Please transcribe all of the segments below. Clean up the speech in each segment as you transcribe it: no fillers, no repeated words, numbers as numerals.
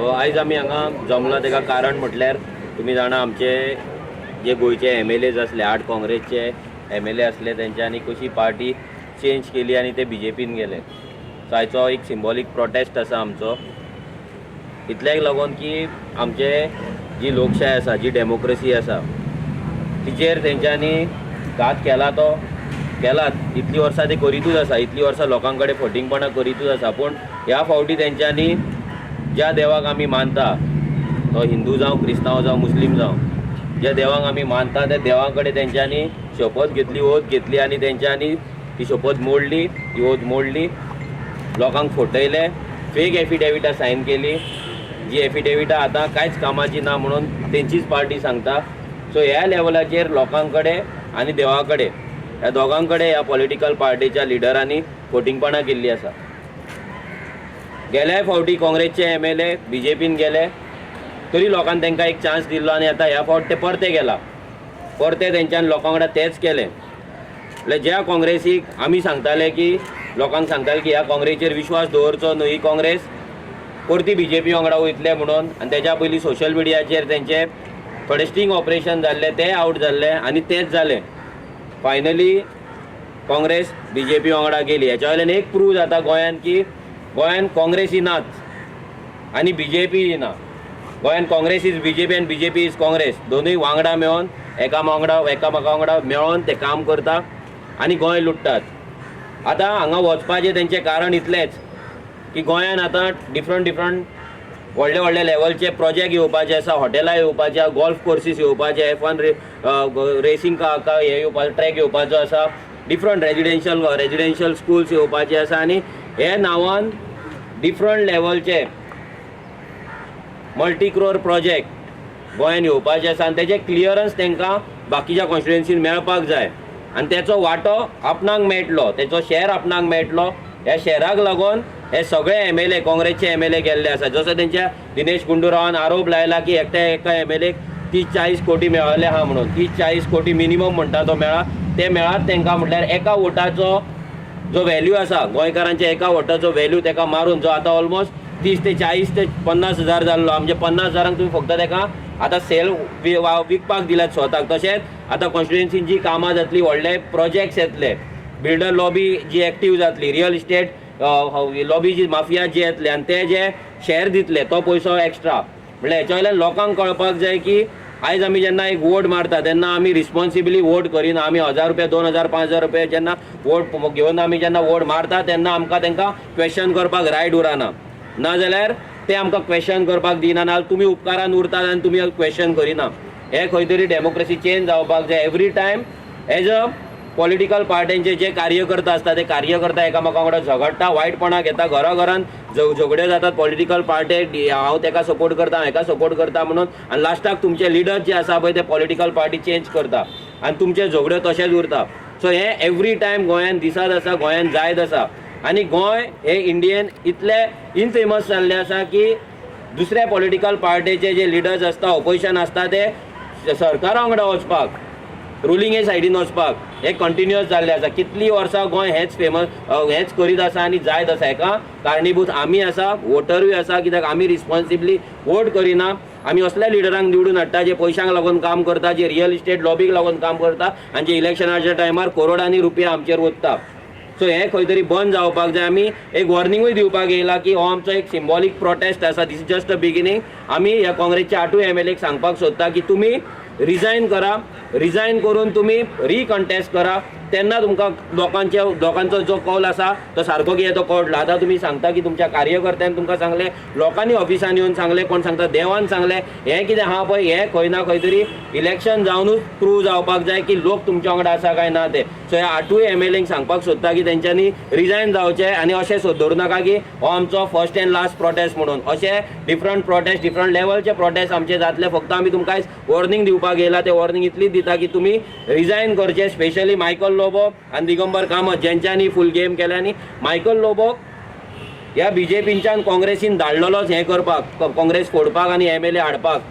आयज आमी हांगा जमला तेका कारण म्हटल्यार तुमी जाणा आमचे जे गोंयचे MLAs असले 8 काँग्रेसचे MLA असले तेंच्यांनी कशी पार्टी चेंज केली आनी ते BJPन गेले. सो आयचो एक सिंबॉलीक प्रोटेस्ट आसा आमचो इतल्याक लागून की आमचे जी लोकशाय आसा जी डेमोक्रेसी आसा तिचेर तेंच्यांनी घात केला तो केलात. इतली वर्सां ते करीतूच आसा, इतली वर्सां लोकां कडेन फटींगपणां करीतूच आसा. पूण ह्या फावटी तेंच्यांनी ज्या देवाक आमी मानता तो हिंदू जावं क्रिस्तांव जावं मुस्लीम जावं ज्या देवाक आमी मानता त्या देवा कडेन तेंच्यांनी शपथ घेतली, ओथ घेतली आनी तेंच्यांनी ती शपथ मोडली, ती ओथ मोडली. लोकांक फटयले, फेक एफिडेविटां सायन केली जी एफिडेविटां आतां कांयच कामाची ना म्हणून तेंचीच पार्टी सांगता. सो ह्या लेवलाचेर लोकां कडेन आनी देवा कडेन ह्या दोगां कडेन ह्या पॉलिटिकल पार्टीच्या लिडरांनी फटींगपणां केल्ली आसा. गेल्या फावटी काँग्रेसचे MLA BJPन गेले तरी लोकांनी तांकां एक चान्स दिल्लो आनी आतां ह्या फावट ते परते गेला. परते तेंच्यांनी लोकां कडेन तेंच केलें. म्हळ्यार ज्या काँग्रेसीक आमी सांगताले की लोकांक सांगताले की ह्या काँग्रेसीचेर विश्वास दवरचो न्हू, ही काँग्रेस परती BJP वांगडा वयतले म्हणून. आनी तेच्या पयलीं सोशल मिडियाचेर तेंचे थोडे स्टिंग ऑपरेशन जाल्ले ते आउट जाल्ले आनी तेंच जालें. फायनली काँग्रेस BJP वांगडा गेली. हेच्या वयल्यान एक प्रूव जाता गोंयान की गोंयान काँग्रेस ही नाच आनी BJP ही ना. गोंयान काँग्रेस इज BJP आनी BJP इज काँग्रेस. दोनूय वांगडा मेळोन एकामेका वांगडा मेळोन ते काम करता आनी गोंय लुटतात. आतां हांगा वचपाचें तेंचें कारण इतलेंच की गोंयान आतां डिफरंट व्हडले व्हडले लेवलचे प्रोजेक्ट येवपाचे आसा, हॉटेलां येवपाचे, गोल्फ कोर्सीस येवपाचे, F1 रेसींग हे येवपाचो ट्रॅक येवपाचो आसा, डिफरंट रेजिडेन्शियल स्कूल्स येवपाचे आसा आनी हे नांवान डिफरंट लेवलचे मल्टी क्रोर प्रोजेक्ट गोंयान येवपाचे आसा आनी तेजे क्लियरन्स तांकां बाकीच्या कॉन्स्टिट्युएन्सीन मेळपाक जाय आनी तेचो वांटो आपणाक मेळटलो, तेचो शॅर आपणाक मेळटलो. ह्या शॅराक लागून हे सगळे MLA काँग्रेसचे MLA गेल्ले आसा. जसो तेंच्या दिनेश गुंडूरावान आरोप लायला की एका MLAक 30-40 कोटी मेळ्ळले आहा म्हणून. 30-40 कोटी मिनिमम म्हणटा तो मेळ्ळा. ते मेळात तांकां म्हटल्यार एका वोटाचो जो व्हॅल्यू आसा गोंयकारांच्या एका वोटाचो व्हॅल्यू ताका मारून जो आतां ऑलमोस्ट 30 ते 40 ते 50 हजार जाल्लो. आमचे 50 हजारांक तुमी फक्त ताका आतां सेल विकपाक दिल्यात स्वताक. तशेंच आतां कॉन्स्टिट्युएन्सीन जी कामां जातली, व्हडले प्रोजेक्ट्स येतले, बिल्डर लॉबी जी एक्टीव जातली, रियल इस्टेट लॉबी जी माफिया जे येतले आनी ते जे शॅर दितले तो पयसो एक्स्ट्रा. म्हळ्यार हेच्या वयल्यान लोकांक कळपाक जाय की आयज आमी जेन्ना एक वोट मारता तेन्ना आमी रिस्पॉन्सिबली वोट करिना. आमी 1000 रुपया 2000 5000 रुपया जेन्ना वोट घेवन आमी जेन्ना वोट मारता तेन्ना आमकां तांकां क्वेश्चन करपाक रायट उरना. नाजाल्यार ते आमकां क्वेश्चन करपाक दिना, नाजाल्यार तुमी उपकारान उरतात आनी तुमी क्वेश्चन करिना. हे खंय तरी डेमोक्रेसी चेंज जावपाक जाय. Every time as a political पार्टींचे जे कार्यकर्ता असतात ते कार्यकर्ता एकामेका वांगडा झगडटा, वायटपणां घेता, घराघरान झगड्यो जातात. पॉलिटिकल पार्टी हांव ताका सपोर्ट करता, हाका सपोर्ट करता म्हणून आनी लास्टाक तुमचे लिडर जे आसा पळय ते पॉलिटिकल पार्टी चेंज करता आनी तुमचे झगड्यो तशेंच उरता. सो हे एवरी टायम गोंयान दिसत आसा, गोंयान जायत आसा. आनी गोंय हे इंडियेन इतले इनफेमस जाल्ले आसा की दुसऱ्या पॉलिटिकल पार्टीचे जे लिडर्स आसता, ऑपोजिशन आसता, ते सरकारा वांगडा वचपाक, रुलींग हे सायडीन वचपाक हे कंटिन्युअस जाल्ले आसा. कितलीं वर्सां गोंय हेच करीत आसा आनी जायत आसा. हाका कारणीभूत आमी आसा, वोटरूय आसा. कित्याक आमी रिस्पॉन्सिबली वोट करिना. आमी असल्या लिडरांक निवडून हाडटा जे पयशांक लागून काम करता, जे रियल इस्टेट लॉबीक लागून काम करता आनी जे इलेक्शनाच्या टायमार करोडांनी रुपया आमचेर ओतता. सो हे खंय तरी बंद जावपाक जाय. आमी एक वॉर्निंगूय दिवपाक येयला की हो आमचो एक सिंबॉलीक प्रोटेस्ट आसा. This is just a beginning. आमी ह्या काँग्रेसच्या 8 MLAक सांगपाक सोदता की तुमी रिजायन करा, रिजायन करून तुम्ही रिकंटेस्ट करा. तेन्ना तुमकां लोकांचो जो कौल आसा तो सारको कितें तो कळटलो. आतां तुमी सांगता की तुमच्या कार्यकर्त्यांनी तुमकां सांगलें, लोकांनी ऑफिसान येवन सांगलें, कोण सांगता देवान सांगलें. हें कितें आहा पळय हें खंय ना खंय तरी इलेक्शन जावनूच प्रूव जावपाक जाय की लोक तुमच्या वांगडा आसा काय ना ते. सो ह्या 8 MLAंक सांगपाक सोदता की तेंच्यांनी रिजायन जावचें आनी अशें धरूं नाका की हो आमचो फर्स्ट एंड लास्ट प्रोटेस्ट म्हणून. अशें डिफरंट प्रोटेस्ट, डिफरंट लेवलचे प्रोटेस्ट आमचे जातले. फक्त आमी तुमकां आयज वॉर्निंग दिवपाक येयला. ते वॉर्निंग इतलीच दिता की तुमी रिजायन करचें. स्पेशली मायकल लोबो आनी दिगंबर कामत जेंच्यांनी फूल गेम केल्या. आनी मायकल लोबोक ह्या BJPच्यान काँग्रेसीन धाडलेलोच हें करपाक, काँग्रेस फोडपाक आनी MLA हाडपाक.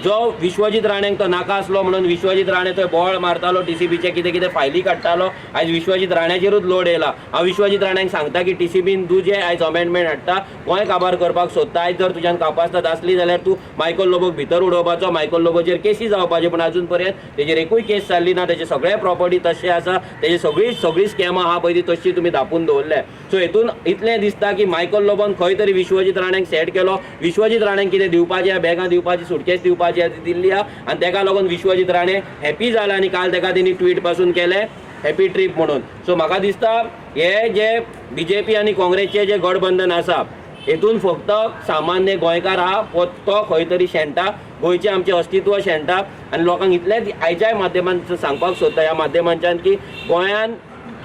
जो विश्वजीत राणेंक तो नाका आसलो म्हणून विश्वजीत राणे थंय बोवाळ मारतालो टीसीबीचे कितें कितें फायली काडटालो आयज विश्वजीत राण्याचेरूच लोड येयला. हांव विश्वजीत राण्यांक सांगता की टीसीबीन तूं जे आयज अमेंडमेंट हाडटा गोंय काबार करपाक सोदता. आयज जर तुज्यान कापासत आसली जाल्यार तूं मायकल लोबोक भितर उडोवपाचो, मायकल लोबोचेर केसी जावपाचे, पूण अजून पर्यंत तेजेर एकूय केस जाल्ली ना. तेजे सगळे प्रॉपर्टी तशें आसा, तेजी सगळी स्कॅमां आहा पळय ती तशी तुमी धापून दवरल्या. सो हेतून इतलें दिसता की मायकल लोबोन खंय तरी विश्वजीत राण्यांक सेट केलो. विश्वजीत राण्यांक कितें दिवपाचें, बॅगां दिवपाची, सुटकेस दिवपाची दिल्ली आहा आनी तेका लागून विश्वजीत राणे हॅपी जाला आनी काल तेका तेणी ट्वीट पासून केलें हॅपी ट्रीप म्हणून. सो म्हाका दिसता हे जे बीजेपी आनी काँग्रेसचे जे गठबंधन आसा हेतून फक्त सामान्य गोंयकार आहा तो खंय तरी शेणटा, गोंयचें आमचें अस्तित्व शेणटा. आनी लोकांक इतलेंच आयच्याय माध्यमान सांगपाक सोदता ह्या माध्यमांच्यान की गोंयान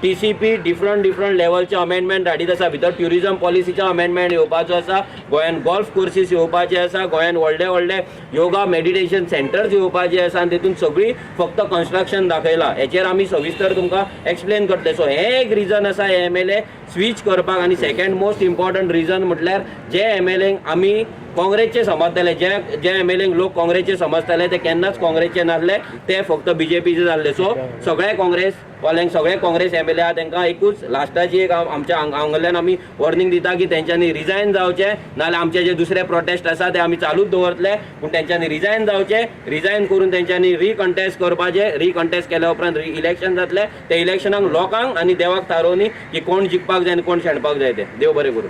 टीसीपी डिफरंट लेवलचे अमेंडमेंट हाडीत आसा. भितर ट्युरिजम पॉलिसीचो अमेंडमेंट येवपाचो आसा, गोंयान गोल्फ कोर्सीस येवपाचे आसा, गोंयान व्हडले योगा मेडिटेशन सेंटर्स येवपाचे आसा आनी तितून सगळी फक्त कन्स्ट्रक्शन दाखयला. हेचेर आमी सविस्तर तुमकां एक्सप्लेन करतले. सो हे एक रिजन आसा हे MLA स्विच करपाक. आनी सेकंड मोस्ट इम्पॉर्टंट रिजन म्हटल्यार जे MLAंक आमी काँग्रेसचे समजताले, जे MLAंक लोक काँग्रेसचे समजताले ते केन्नाच काँग्रेसचे नासले, ते फक्त बीजेपीचे जाल्ले. सो सगळे काँग्रेस वाल्यांक, सगळे काँग्रेस MLA आहा तांकां एकूच लास्टाची एक आमच्या हांगांतल्यान आमी वॉर्निंग दिता की तेंच्यांनी रिजायन जावचे, नाल्यार आमचे जे दुसरे प्रोटेस्ट आसा ते आमी चालूच दवरतले. पूण तेंच्यांनी रिजायन जावचे, रिजायन करून तेंच्यांनी रिकंटेस्ट करपाचे. रिकंटेस्ट केल्या उपरांत इलेक्शन जातले. ते इलेक्शनाक लोकांक आनी देवाक थारोवनी की कोण जिखपाक जाय आनी कोण शेणपाक जाय ते. देव बरें करूं.